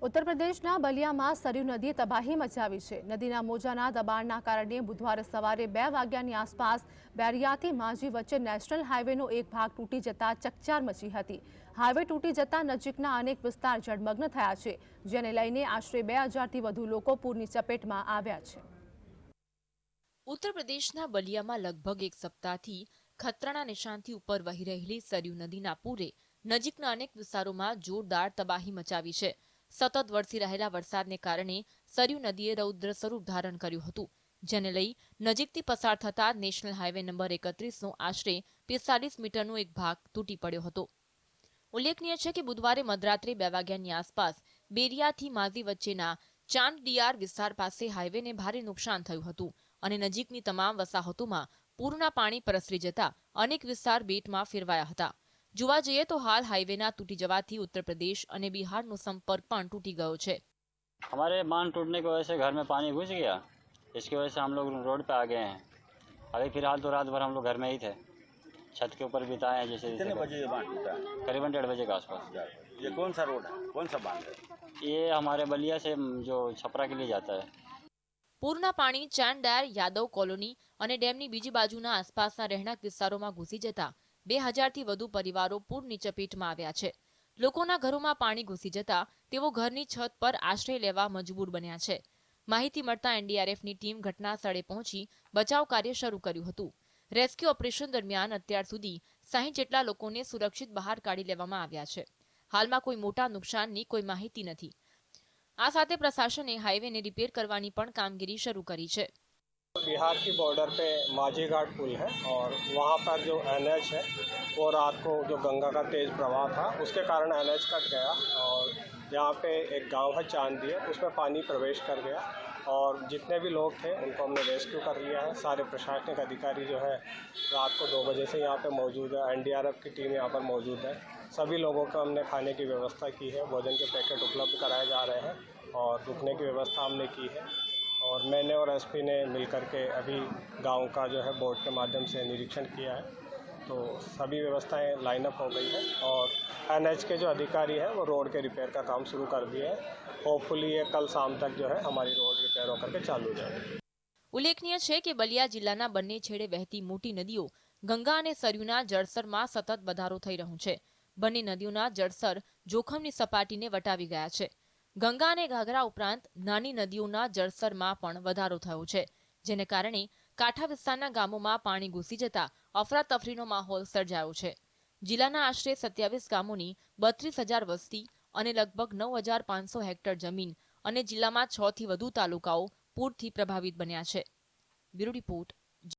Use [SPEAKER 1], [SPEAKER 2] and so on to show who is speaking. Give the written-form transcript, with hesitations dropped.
[SPEAKER 1] ઉત્તર પ્રદેશના બલિયામાં સરયુ નદીએ તબાહી મચાવી છે। નદીના મોજાના દબાણના કારણે બુધવારે સવારે 2 વાગ્યાની આસપાસ બેરિયાથી માજી વચ્ચે નેશનલ હાઈવેનો એક ભાગ તૂટી જતા ચકચાર મચી હતી। હાઈવે તૂટી જતા નજીકના અનેક વિસ્તાર જળમગ્ન થયા છે, જેને લઈને આશરે 2000થી વધુ લોકો પૂરની ચપેટમાં આવ્યા છે।
[SPEAKER 2] ઉત્તર પ્રદેશના બલિયામાં લગભગ એક સપ્તાહથી ખતરાના નિશાનથી ઉપર વહી રહેલી સરયુ નદીના પૂરે નજીકના અનેક વિસ્તારોમાં જોરદાર તબાહી મચાવી છે। સતત વરસી રહેલા વરસાદને કારણે સરયુ નદીએ રૌદ્ર સ્વરૂપ ધારણ કર્યું હતું, જેને લઈ નજીકથી પસાર થતા નેશનલ હાઈવે નંબર 31નો આશરે 45 મીટરનો એક ભાગ તૂટી પડ્યો હતો। ઉલ્લેખનીય છે કે બુધવારે મધરાત્રે 2 વાગ્યાની આસપાસ બેરિયાથી માઝી વચ્ચેના ચાંદડિયાર વિસ્તાર પાસે હાઈવેને ભારે નુકસાન થયું હતું અને નજીકની તમામ વસાહતોમાં પૂરના પાણી પ્રસરી જતા અનેક વિસ્તાર બેટમાં ફેરવાયા હતા। જોવા જઈએ તો હાલ હાઈવેના તૂટી જવાથી उत्तर प्रदेश અને બિહારનો સંપર્ક પણ તૂટી ગયો છે।
[SPEAKER 3] हमारे बांध टूटने की वजह से घर में पानी घुस गया, इसकी वजह से हम लोग रोड पे आ गए हैं। अभी फिलहाल तो रात भर हम लोग घर में ही थे, छत के ऊपर बिताए हैं। जैसे
[SPEAKER 4] कितने बजे ये बांध टूटा है?
[SPEAKER 3] करीबन 1:30 बजे के आसपास।
[SPEAKER 4] ये कौन सा रोड है, कौन सा बांध है?
[SPEAKER 3] ये हमारे बलिया से जो छपरा के लिए जाता है।
[SPEAKER 2] પૂરના પાણી ચાંડાયર યાદવ કોલોની અને ડેમની બીજી બાજુના આસપાસના રહેણાંક વિસ્તારોમાં ઘૂસી જતા 2000થી વધુ પરિવારો પૂરની ચપેટમાં આવ્યા છે। લોકોના ઘરોમાં પાણી ઘૂસી જતા તેઓ ઘરની છત પર આશ્રય લેવા મજબૂર બન્યા છે। માહિતી મળતા એનડીઆરએફની ટીમ ઘટના સ્થળે પહોંચી બચાવ કાર્ય શરૂ કર્યું હતું। રેસ્ક્યુ ઓપરેશન દરમિયાન અત્યાર સુધી 60 જેટલા લોકોને સુરક્ષિત બહાર કાઢી લેવામાં આવ્યા છે। હાલમાં કોઈ મોટા નુકસાનની કોઈ માહિતી નથી। આ સાથે પ્રશાસને હાઈવેને રિપેર કરવાની પણ કામગીરી શરૂ કરી છે।
[SPEAKER 5] बिहार की बॉर्डर पे माझी घाट पुल है और वहाँ पर जो एनएच है वो रात को जो गंगा का तेज़ प्रवाह था उसके कारण एनएच कट गया और यहाँ पे एक गांव है चांदिया, उसमें पानी प्रवेश कर गया और जितने भी लोग थे उनको हमने रेस्क्यू कर लिया है। सारे प्रशासनिक अधिकारी जो है रात को 2 बजे से यहाँ पे मौजूद है। एनडीआरएफ की टीम यहाँ पर मौजूद है। सभी लोगों को हमने खाने की व्यवस्था की है, भोजन के पैकेट उपलब्ध कराए जा रहे हैं और रुकने की व्यवस्था हमने की है। और मैंने और एसपी ने मिलकर के अभी गांव का जो है बोट के माध्यम से निरीक्षण किया है, तो सभी व्यवस्थाएं लाइन अप हो गई है और एनएच के जो अधिकारी हैं वो रोड के रिपेयर का काम शुरू कर दिए हैं। होपफुली ये कल शाम तक जो है हमारी रोड रिपेयर होकर के चालू हो जाएगी।
[SPEAKER 2] ઉલ્લેખનીય છે કે બલિયા જિલ્લાના બંને છેડે વહેતી મોટી નદીઓ ગંગા અને સરયુના જળસ્તરમાં સતત વધારો થઈ રહ્યો છે। બંને નદીઓના જળસ્તર જોખમની સપાટીને વટાવી ગયા છે। ગંગા અને ઘાઘરા ઉપરાંત નાની નદીઓના જળસ્તરમાં પણ વધારો થયો છે, જેને કારણે કાંઠા વિસ્તારના ગામોમાં પાણી ઘૂસી જતા અફરાતફરીનો માહોલ સર્જાયો છે। જિલ્લાના આશરે 27 ગામોની 32,000 વસ્તી અને લગભગ 9,500 હેક્ટર જમીન અને જિલ્લામાં 6થી વધુ તાલુકાઓ પૂરથી પ્રભાવિત બન્યા છે। Bureau report